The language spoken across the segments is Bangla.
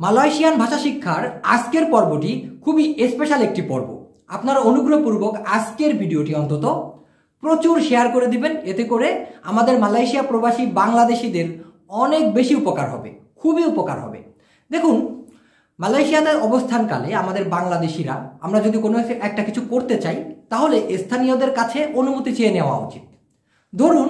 মালয়েশিয়ান ভাষা শিক্ষার আজকের পর্বটি খুবই স্পেশাল একটি পর্ব। আপনারা অনুগ্রহপূর্বক আজকের ভিডিওটি অন্তত প্রচুর শেয়ার করে দিবেন, এতে করে আমাদের মালয়েশিয়া প্রবাসী বাংলাদেশিদের অনেক বেশি উপকার হবে, খুবই উপকার হবে। দেখুন, মালয়েশিয়াতে অবস্থানকালে আমাদের বাংলাদেশিরা আমরা যদি কোনো একটা কিছু করতে চাই, তাহলে স্থানীয়দের কাছে অনুমতি চেয়ে নেওয়া উচিত। ধরুন,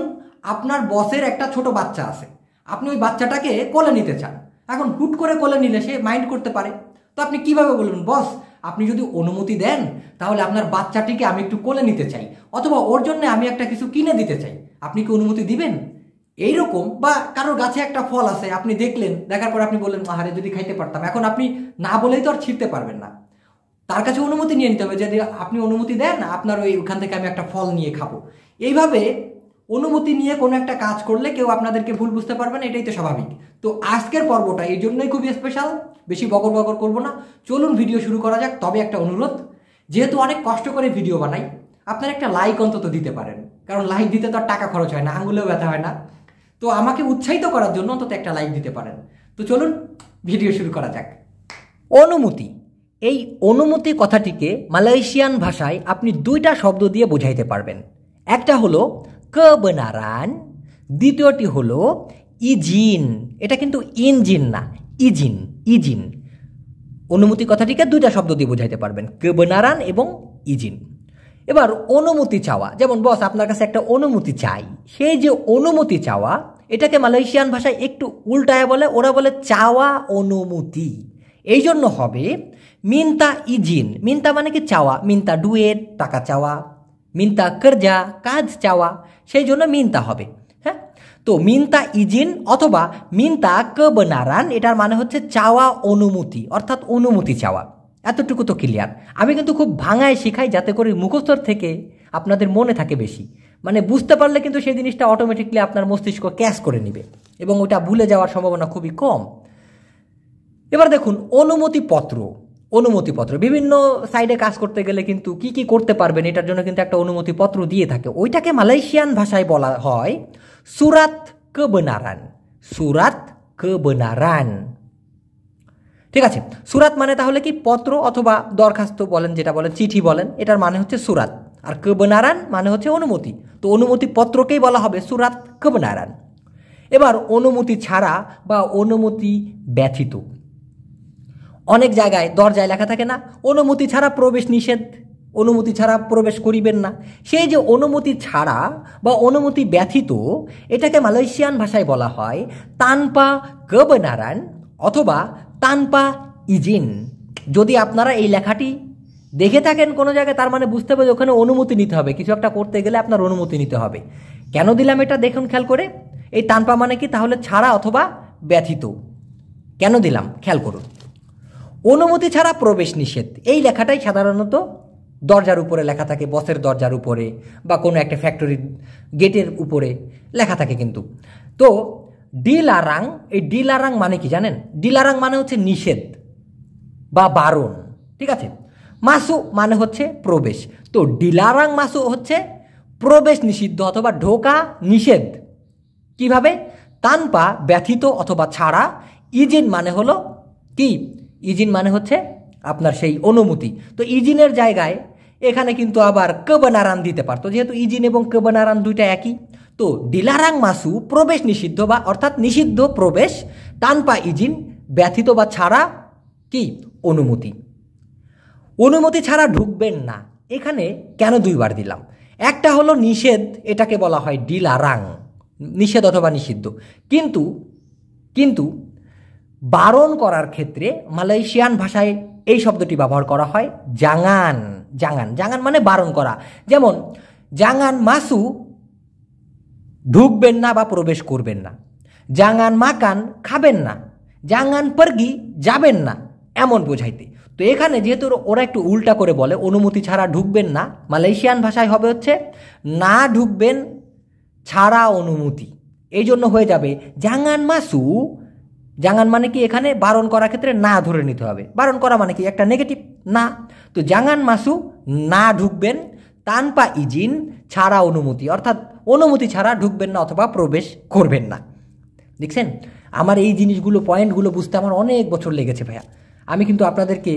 আপনার বসের একটা ছোট বাচ্চা আছে, আপনি ওই বাচ্চাটাকে কোলে নিতে চান। এখন হুট করে কোলে নিলে সে মাইন্ড করতে পারে, তো আপনি কিভাবে বলবেন, বস আপনি যদি অনুমতি দেন তাহলে আপনার বাচ্চাটিকে আমি একটু কোলে নিতে চাই, অথবা ওর জন্য আমি একটা কিছু কিনে দিতে চাই, আপনি কি অনুমতি দিবেন? এইরকম। বা কারোর গাছে একটা ফল আছে, আপনি দেখলেন, দেখার পর আপনি বললেন আহারে যদি খাইতে পারতাম। এখন আপনি না বলেই তো আর ছিঁড়তে পারবেন না, তার কাছে অনুমতি নিয়ে নিতে হবে। যদি আপনি অনুমতি দেন, আপনার ওখান থেকে আমি একটা ফল নিয়ে খাবো। এইভাবে অনুমতি নিয়ে কোনো একটা কাজ করলে কেউ আপনাদেরকে ভুল বুঝতে পারবে না, এটাই তো স্বাভাবিক। তো আজকের পর্বটা এই জন্যই খুবই স্পেশাল। বেশি বকর বকর করবো না, চলুন ভিডিও শুরু করা যাক। তবে একটা অনুরোধ, যেহেতু অনেক কষ্ট করে ভিডিও বানাই, আপনারা একটা লাইক অন্তত দিতে পারেন, কারণ লাইক দিতে তো আর টাকা খরচ হয় না, আঙুলেও ব্যথা হয় না। তো আমাকে উৎসাহিত করার জন্য অন্তত একটা লাইক দিতে পারেন। তো চলুন ভিডিও শুরু করা যাক। অনুমতি, এই অনুমতি কথাটিকে মালয়েশিয়ান ভাষায় আপনি দুইটা শব্দ দিয়ে বোঝাইতে পারবেন। একটা হলো kebenaran, দ্বিতীয়টি হলো ইজিন। এটা কিন্তু ইঞ্জিন না, ইজিন, ইজিন। অনুমতি কথাটিকে দুইটা শব্দ দিয়ে বোঝাইতে পারবেন, kebenaran এবং ইজিন। এবার অনুমতি চাওয়া, যেমন বস আপনার কাছে একটা অনুমতি চাই, সেই যে অনুমতি চাওয়া, এটাকে মালয়েশিয়ান ভাষায় একটু উল্টায় বলে, ওরা বলে চাওয়া অনুমতি। এই জন্য হবে মিন্তা ইজিন। মিন্তা মানে কি চাওয়া, মিন্তা ডুয়েট টাকা চাওয়া, মিন্তা কর্জা কাজ চাওয়া, সেই জন্য মিন্তা হবে। হ্যাঁ, তো মিন্তা ইজিন অথবা মিন্তা kebenaran, এটার মানে হচ্ছে চাওয়া অনুমতি, অর্থাৎ অনুমতি চাওয়া। এতটুকু তো ক্লিয়ার। আমি কিন্তু খুব ভাঙায় শেখাই, যাতে করে মুখস্থর থেকে আপনাদের মনে থাকে বেশি। মানে বুঝতে পারলে কিন্তু সেই জিনিসটা অটোমেটিকলি আপনার মস্তিষ্ক ক্যাচ করে নিবে এবং ওটা ভুলে যাওয়ার সম্ভাবনা খুবই কম। এবার দেখুন, অনুমতিপত্র। অনুমতিপত্র বিভিন্ন সাইডে কাজ করতে গেলে কিন্তু কি কি করতে পারবেন, এটার জন্য কিন্তু একটা অনুমতিপত্র দিয়ে থাকে। ওইটাকে মালয়েশিয়ান ভাষায় বলা হয় সুরাত kebenaran। সুরাত kebenaran, ঠিক আছে। সুরাত মানে তাহলে কি পত্র অথবা দরখাস্ত বলেন, যেটা বলেন চিঠি বলেন, এটার মানে হচ্ছে সুরাত। আর kebenaran মানে হচ্ছে অনুমতি, তো অনুমতি পত্রকেই বলা হবে সুরাত kebenaran। এবার অনুমতি ছাড়া বা অনুমতি ব্যতীত, অনেক জায়গায় দরজায় লেখা থাকে না, অনুমতি ছাড়া প্রবেশ নিষেধ, অনুমতি ছাড়া প্রবেশ করিবেন না। সেই যে অনুমতি ছাড়া বা অনুমতি ব্যতীত, এটাকে মালয়েশিয়ান ভাষায় বলা হয় তানপা kebenaran অথবা তানপা ইজিন। যদি আপনারা এই লেখাটি দেখে থাকেন কোনো জায়গায়, তার মানে বুঝতে হবে যে ওখানে অনুমতি নিতে হবে, কিছু একটা করতে গেলে আপনার অনুমতি নিতে হবে। কেন দিলাম এটা দেখুন খেয়াল করে। এই তানপা মানে কি, তাহলে ছাড়া অথবা ব্যতীত। কেন দিলাম খেয়াল করুন। অনুমতি ছাড়া প্রবেশ নিষেধ, এই লেখাটাই সাধারণত দরজার উপরে লেখা থাকে, বসের দরজার উপরে বা কোনো একটা ফ্যাক্টরির গেটের উপরে লেখা থাকে কিন্তু। তো ডিলারাং, এই ডিলারাং মানে কি জানেন? ডিলারাং মানে হচ্ছে নিষেধ বা বারণ, ঠিক আছে। মাসু মানে হচ্ছে প্রবেশ, তো ডিলারাং মাসু হচ্ছে প্রবেশ নিষিদ্ধ অথবা ঢোকা নিষেধ। কিভাবে? তানপা ব্যতীত অথবা ছাড়া। ইজিন মানে হলো কি? ইজিন মানে হচ্ছে আপনার সেই অনুমতি। তো ইজিনের জায়গায় এখানে কিন্তু আবার kebenaran দিতে পারতো, যেহেতু ইজিন এবং kebenaran দুইটা একই। তো ডিলারাং মাসু প্রবেশ নিষিদ্ধ বা অর্থাৎ নিষিদ্ধ প্রবেশ, তানপা ইজিন ব্যতীত বা ছাড়া কি? অনুমতি। অনুমতি ছাড়া ঢুকবেন না, এখানে কেন দুইবার দিলাম? একটা হলো নিষেধ, এটাকে বলা হয় ডিলারাং, নিষেধ অথবা নিষিদ্ধ। কিন্তু কিন্তু বারণ করার ক্ষেত্রে মালয়েশিয়ান ভাষায় এই শব্দটি ব্যবহার করা হয় জাঙ্গান। জাঙ্গান, জাঙ্গান মানে বারণ করা। যেমন জাঙ্গান মাসু ঢুকবেন না বা প্রবেশ করবেন না, জাঙ্গান মাকান খাবেন না, জাঙ্গান পারগি যাবেন না, এমন বোঝাইতে। তো এখানে যেহেতু ওরা একটু উল্টা করে বলে অনুমতি ছাড়া ঢুকবেন না, মালয়েশিয়ান ভাষায় হবে হচ্ছে না ঢুকবেন ছাড়া অনুমতি। এই জন্য হয়ে যাবে জাঙ্গান মাসু। জাঙ্গান মানে কি, এখানে বারণ করার ক্ষেত্রে না ধরে নিতে হবে। বারণ করা মানে কি, একটা নেগেটিভ না। তো জাঙ্গান মাসু না ঢুকবেন, তানপা ইজিন ছাড়া অনুমতি, অর্থাৎ অনুমতি ছাড়া ঢুকবেন না অথবা প্রবেশ করবেন না। দেখছেন? আমার এই জিনিসগুলো পয়েন্টগুলো বুঝতে আমার অনেক বছর লেগেছে ভাইয়া। আমি কিন্তু আপনাদেরকে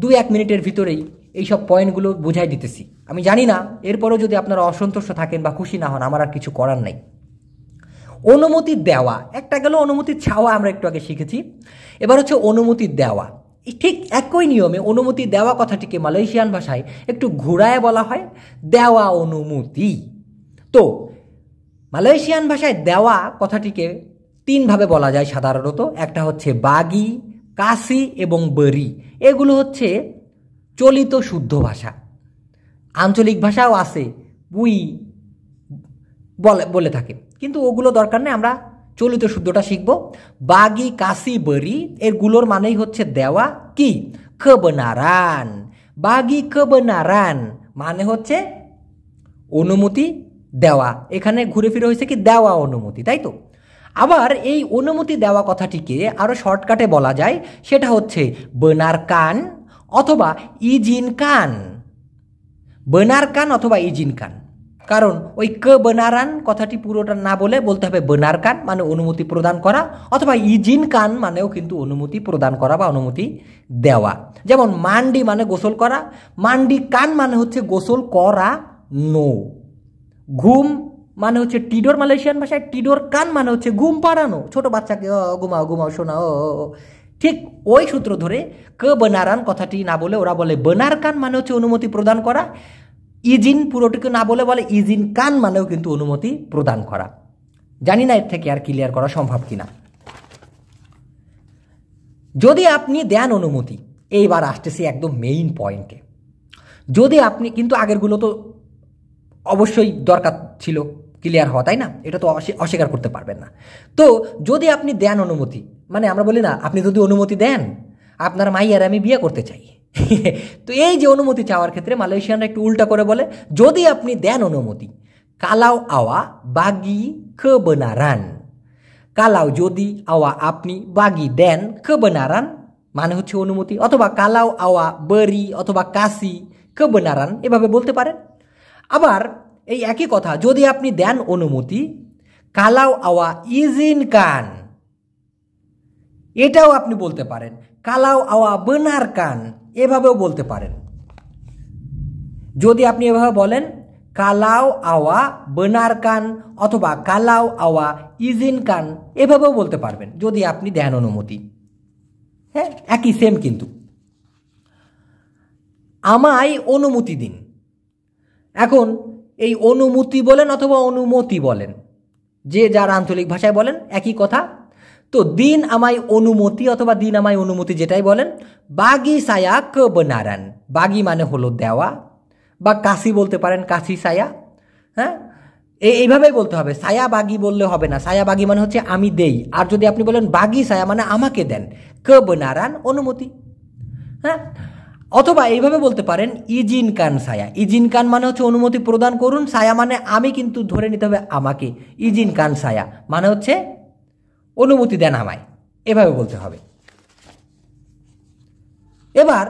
2-1 মিনিটের ভিতরেই এইসব পয়েন্টগুলো বুঝাই দিতেছি। আমি জানি না এরপরেও যদি আপনারা অসন্তুষ্ট থাকেন বা খুশি না হন, আমার আর কিছু করার নাই। অনুমতি দেওয়া একটা গেল, অনুমতি চাওয়া আমরা একটু আগে শিখেছি। এবার হচ্ছে অনুমতি দেওয়া। ঠিক একই নিয়মে অনুমতি দেওয়া কথাটিকে মালয়েশিয়ান ভাষায় একটু ঘুরায় বলা হয় দেওয়া অনুমতি। তো মালয়েশিয়ান ভাষায় দেওয়া কথাটিকে 3 ভাবে বলা যায় সাধারণত। একটা হচ্ছে বাগি, কাসি এবং বরি। এগুলো হচ্ছে চলিত শুদ্ধ ভাষা। আঞ্চলিক ভাষাও আছে, বুই বলে থাকে, কিন্তু ওগুলো দরকার নেই, আমরা চলিত শুদ্ধটা শিখব। বাগি, কাসি, বরি এরগুলোর মানেই হচ্ছে দেওয়া কি kebenaran। বাগি kebenaran মানে হচ্ছে অনুমতি দেওয়া। এখানে ঘুরে ফিরে হয়েছে কি দেওয়া অনুমতি, তাই তো। আবার এই অনুমতি দেওয়া কথাটিকে আরো শর্টকাটে বলা যায়, সেটা হচ্ছে benarkan অথবা izinkan। benarkan অথবা izinkan, কারণ ওই kebenaran কথাটি পুরোটা না বলতে হবে benarkan মানে অনুমতি প্রদান করা, অথবা izinkan মানেও কিন্তু অনুমতি প্রদান করা বা অনুমতি দেওয়া। যেমন মান্ডি মানে গোসল করা, মান্ডি কান মানে হচ্ছে গোসল করা নো। ঘুম মানে হচ্ছে টিডোর, মালয়েশিয়ান ভাষায় টিডোর কান মানে হচ্ছে ঘুম পাড়ানো, ছোট বাচ্চাকে ঘুমাও ঘুমাও শোনা। ঠিক ওই সূত্র ধরে kebenaran কথাটি না বলে ওরা বলে benarkan মানে হচ্ছে অনুমতি প্রদান করা। ইজিন পুরোটিকে না বলে izinkan মানেও কিন্তু অনুমতি প্রদান করা। জানি না এর থেকে আর ক্লিয়ার করা সম্ভব কিনা। যদি আপনি দেন অনুমতি, এইবার আসতেছি একদম মেইন পয়েন্টে। যদি আপনি, কিন্তু আগেরগুলো তো অবশ্যই দরকার ছিল ক্লিয়ার হওয়া, তাই না? এটা তো অস্বীকার করতে পারবেন না। তো যদি আপনি দেন অনুমতি, মানে আমরা বলি না আপনি যদি অনুমতি দেন আপনার মাইয়ার আমি বিয়ে করতে চাই। তো এই যে অনুমতি চাওয়ার ক্ষেত্রে মালয়েশিয়ানরা একটু উল্টা করে বলে, যদি আপনি দেন অনুমতি kalau awak bagi kebenaran। kalau যদি awak আপনি bagi দেন kebenaran মানে হচ্ছে অনুমতি, অথবা kalau awak beri অথবা kasih kebenaran এভাবে বলতে পারেন। আবার এই একই কথা যদি আপনি দেন অনুমতি kalau awak izinkan, এটাও আপনি বলতে পারেন। kalau awak benarkan এভাবেও বলতে পারেন। যদি আপনি এভাবে বলেন kalau awak benarkan অথবা kalau awak izinkan এভাবেও বলতে পারবেন যদি আপনি দেন অনুমতি। হ্যাঁ, একই সেম কিন্তু। আমায় অনুমতি দিন। এখন এই অনুমতি বলেন অথবা অনুমতি বলেন, যে যার আঞ্চলিক ভাষায় বলেন একই কথা। তো দিন আমায় অনুমতি অথবা দিন আমায় অনুমতি যেটাই বলেন, bagi saya kebenaran। বাগি মানে হলো দেওয়া, বা কাশি বলতে পারেন কাশি সায়া। হ্যাঁ, এইভাবেই বলতে হবে। সায়া বাগি বললে হবে না, সায়া বাগি মানে হচ্ছে আমি দেই। আর যদি আপনি বলেন বাগি সায়া মানে আমাকে দেন, kebenaran অনুমতি। হ্যাঁ, অথবা এইভাবে বলতে পারেন izinkan saya। izinkan মানে হচ্ছে অনুমতি প্রদান করুন, সায়া মানে আমি, কিন্তু ধরে নিতে হবে আমাকে। izinkan saya মানে হচ্ছে অনুমতি দেন আমায়, এভাবে বলতে হবে। এবার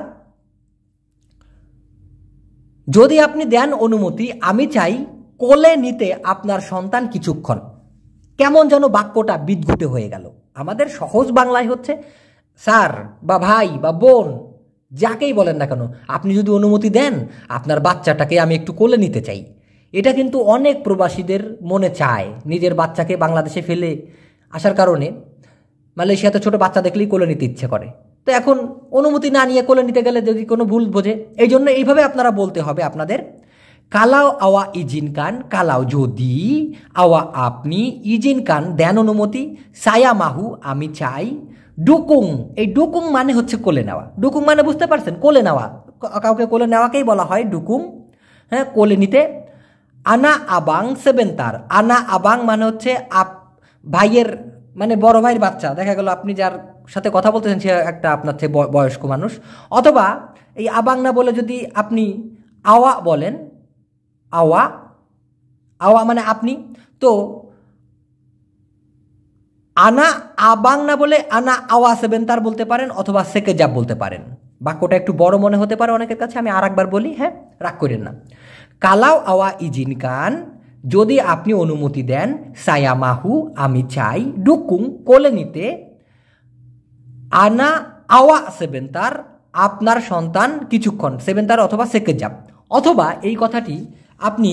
যদি আপনি দেন অনুমতি আমি চাই কোলে নিতে আপনার সন্তান কিছুক্ষণ, কেমন যেন বাক্যটা বিদঘুটে হয়ে গেল। আমাদের সহজ বাংলায় হচ্ছে স্যার বা ভাই বা বোন যাকেই বলেন না কেন, আপনি যদি অনুমতি দেন আপনার বাচ্চাটাকে আমি একটু কোলে নিতে চাই। এটা কিন্তু অনেক প্রবাসীদের মনে চায়, নিজের বাচ্চাকে বাংলাদেশে ফেলে আসার কারণে মালয়েশিয়াতে ছোট বাচ্চা দেখলেই কোলে নিতে ইচ্ছে করে। তো এখন অনুমতি না নিয়ে কোলে নিতে গেলে যদি কোনো ভুল বোঝে, এই জন্য এইভাবে আপনারা বলতে হবে আপনাদের kalau awak izinkan, kalau যদি awak আপনি izinkan দেন অনুমতি, saya mahu আমি চাই, ডুকুং এই ডুকুং মানে হচ্ছে কোলে নেওয়া। ডুকুং মানে বুঝতে পারছেন, কোলে নেওয়া, কাউকে কোলে নেওয়াকেই বলা হয় ডুকুং। হ্যাঁ, কোলে নিতে। আনা আবাং সেবেন্তার, আনা আবাং মানে হচ্ছে ভাইয়ের মানে বড় ভাইয়ের বাচ্চা। দেখা গেল আপনি যার সাথে কথা বলতেছেন সে একটা আপনার চেয়ে বয়স্ক মানুষ। অথবা এই আবাং না বলে যদি আপনি আওয়া বলেন, আওয়া আওয়া মানে আপনি, তো আনা আবাং না বলে আনা আওয়া সেবেন্তার বলতে পারেন, অথবা সেকেজাব বলতে পারেন। বাক্যটা একটু বড় মনে হতে পারে অনেকের কাছে, আমি আর একবার বলি, হ্যাঁ রাগ করেন না। kalau awak izinkan যদি আপনি অনুমতি দেন saya mahu আমি চাই dukung কোলে নিতে আনা আওয়া sebentar আপনার সন্তান কিছুক্ষণ sebentar অথবা sekejap অথবা এই কথাটি আপনি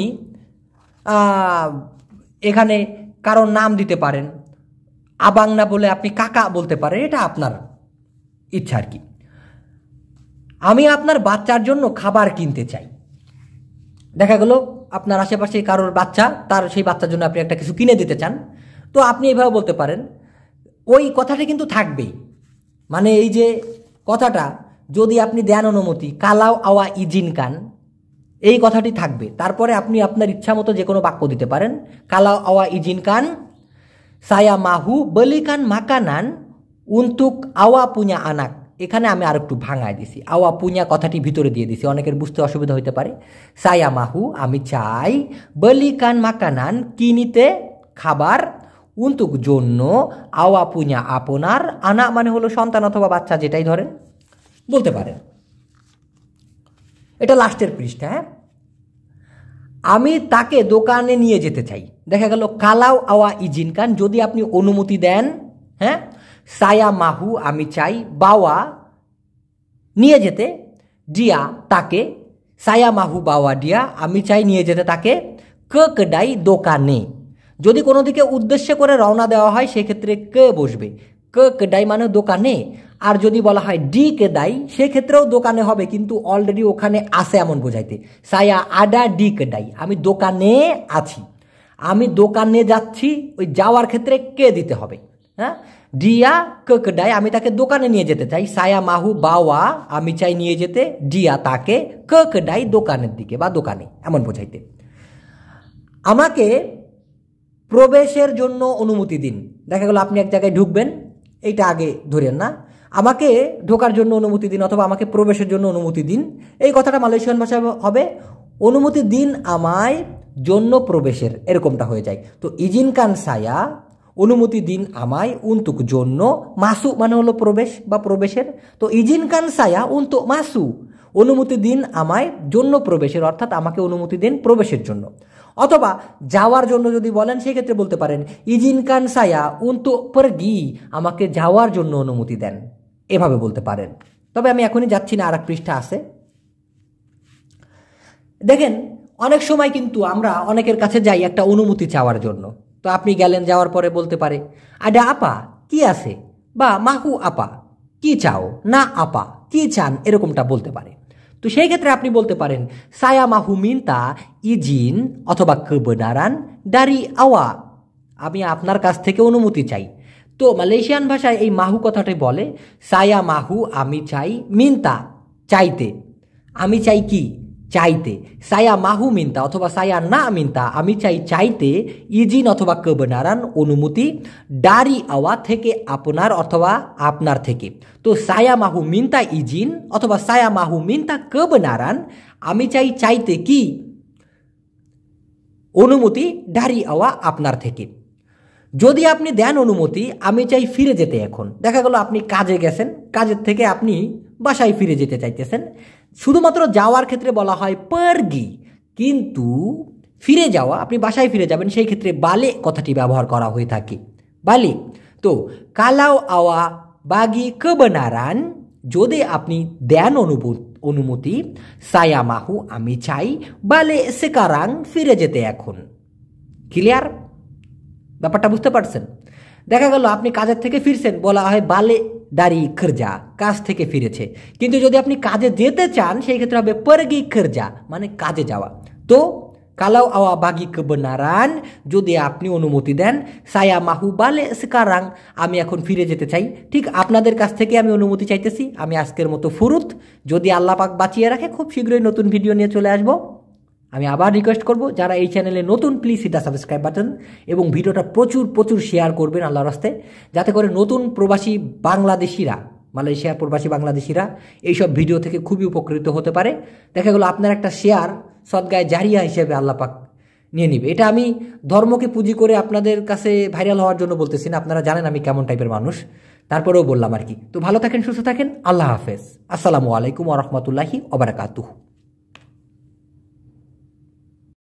এখানে কারোর নাম দিতে পারেন আবাং না বলে আপনি কাকা বলতে পারেন এটা আপনার ইচ্ছা আর কি আমি আপনার বাচ্চার জন্য খাবার কিনতে চাই দেখা গেল আপনার আশেপাশে কারোর বাচ্চা তার সেই বাচ্চার জন্য আপনি একটা কিছু কিনে দিতে চান তো আপনি এইভাবে বলতে পারেন ওই কথাটা কিন্তু থাকবেই মানে এই যে কথাটা যদি আপনি দেন অনুমতি কালাও আওয়া ইজিনকান এই কথাটি থাকবে তারপরে আপনি আপনার ইচ্ছা মতো যে কোনো বাক্য দিতে পারেন কালাও আওয়া ইজিনকান saya mahu belikan makanan untuk awa punya anak এখানে আমি আর একটু ভাঙায় দিছি আওয়া পুnya কথাটি ভিতরে দিয়ে দিছি অনেকের বুঝতে অসুবিধা হতে পারে saya mahu আমি চাই belikan makanan কিনিতে খাবার untuk জন্য আওয়া পুnya আপনার আনা মানে হলো সন্তান অথবা বাচ্চা যেটাই ধরেন বলতে পারেন এটা লাস্টের পৃষ্ঠা হ্যাঁ আমি তাকে দোকানে নিয়ে যেতে চাই দেখা গেল কালাও আওয়া ইজিনকান যদি আপনি অনুমতি দেন হ্যাঁ saya mahu আমি চাই বাওয়া নিয়ে যেতে দিয়া তাকে saya mahu বাওয়া দিয়া আমি চাই নিয়ে যেতে তাকে ke kedai দোকানে যদি কোনো দিকে উদ্দেশ্য করে রওনা দেওয়া হয় সেক্ষেত্রে কে বসবে ke kedai মানে দোকানে আর যদি বলা হয় ডি kedai সেক্ষেত্রেও দোকানে হবে কিন্তু অলরেডি ওখানে আছে এমন বোঝাইতে saya ada di kedai আমি দোকানে আছি আমি দোকানে যাচ্ছি ওই যাওয়ার ক্ষেত্রে কে দিতে হবে হ্যাঁ ডিয়া ke kedai আমি তাকে দোকানে নিয়ে যেতে চাই saya mahu বাওয়া আমি চাই নিয়ে যেতে ডিয়া তাকে ke kedai দোকানের দিকে বা দোকানে এমন বোঝাইতে আমাকে প্রবেশের জন্য অনুমতি দিন দেখা গেল আপনি এক জায়গায় ঢুকবেন এইটা আগে ধরেন না আমাকে ঢোকার জন্য অনুমতি দিন অথবা আমাকে প্রবেশের জন্য অনুমতি দিন এই কথাটা মালয়েশিয়ান ভাষায় হবে অনুমতি দিন আমায় জন্য প্রবেশের এরকমটা হয়ে যায় তো ইজিনকান saya অনুমতি দিন আমায় untuk জন্য মাসু মানে হলো প্রবেশ বা প্রবেশের তো ইজিনকান saya untuk মাসু অনুমতি দিন আমায় জন্য প্রবেশের অর্থাৎ আমাকে অনুমতি দিন প্রবেশের জন্য অথবা যাওয়ার জন্য যদি বলেন সেই ক্ষেত্রে বলতে পারেন ইজিনকান saya untuk pergi আমাকে যাওয়ার জন্য অনুমতি দেন এভাবে বলতে পারেন তবে আমি এখনই যাচ্ছি না আরেক পৃষ্ঠা আছে দেখেন অনেক সময় কিন্তু আমরা অনেকের কাছে যাই একটা অনুমতি চাওয়ার জন্য তো আপনি গেলেন যাওয়ার পরে বলতে পারে আডা আপা কি আছে বা মাহু আপা কি চাও না আপা কি চান এরকমটা বলতে পারে তো সেই ক্ষেত্রে আপনি বলতে পারেন saya mahu minta izin অথবা kebenaran dari awa আমি আপনার কাছ থেকে অনুমতি চাই তো মালয়েশিয়ান ভাষায় এই মাহু কথাটাই বলে saya mahu আমি চাই মিন্তা চাইতে আমি চাই কি চাইতে saya mahu minta অথবা saya না মিন্তা আমি চাই চাইতে ইজিন অথবা kebenaran অনুমতি dari awa থেকে আপনার অথবা আপনার থেকে তো saya mahu minta izin অথবা saya mahu minta kebenaran আমি চাই চাইতে কি অনুমতি dari awa আপনার থেকে যদি আপনি দেন অনুমতি আমি চাই ফিরে যেতে এখন দেখা গেল আপনি কাজে গেছেন কাজের থেকে আপনি বাসায় ফিরে যেতে চাইতেছেন শুধুমাত্র যাওয়ার ক্ষেত্রে বলা হয় pergi কিন্তু ফিরে যাওয়া আপনি বাসায় ফিরে যাবেন সেই ক্ষেত্রে বালে কথাটি ব্যবহার করা হয়ে থাকে বালে তো kalau awa bagi kebenaran যদি আপনি দেন অনুমতি saya mahu আমি চাই বালে sekarang ফিরে যেতে এখন ক্লিয়ার ব্যাপারটা বুঝতে পারছেন দেখা গেল আপনি কাজের থেকে ফিরছেন বলা হয় বালে দাড়ি খরজা কাজ থেকে ফিরেছে কিন্তু যদি আপনি কাজে যেতে চান সেই ক্ষেত্রে হবে pergi kerja মানে কাজে যাওয়া তো kalau awa bagi kebenaran যদি আপনি অনুমতি দেন saya mahu balik sekarang আমি এখন ফিরে যেতে চাই ঠিক আপনাদের কাছ থেকে আমি অনুমতি চাইতেছি আমি আজকের মতো ফুরুত যদি আল্লাহ পাক বাঁচিয়ে রাখে খুব শীঘ্রই নতুন ভিডিও নিয়ে চলে আসব আমি আবার রিকোয়েস্ট করব যারা এই চ্যানেলে নতুন please hit the subscribe button এবং ভিডিওটা প্রচুর প্রচুর শেয়ার করবেন আল্লাহর রাস্তে যাতে করে নতুন প্রবাসী বাংলাদেশিরা মালয়েশিয়ার প্রবাসী বাংলাদেশিরা এইসব ভিডিও থেকে খুবই উপকৃত হতে পারে দেখা গেল আপনার একটা শেয়ার সদগায়ে জারিয়া হিসেবে আল্লাহ পাক নিয়ে নিবে এটা আমি ধর্মকে পুঁজি করে আপনাদের কাছে ভাইরাল হওয়ার জন্য বলতেছি না আপনারা জানেন আমি কেমন টাইপের মানুষ তারপরেও বললাম আর কি তো ভালো থাকেন সুস্থ থাকেন আল্লাহ হাফেজ আসসালামু আলাইকুম ওয়া রাহমাতুল্লাহি ওয়া বারাকাতুহু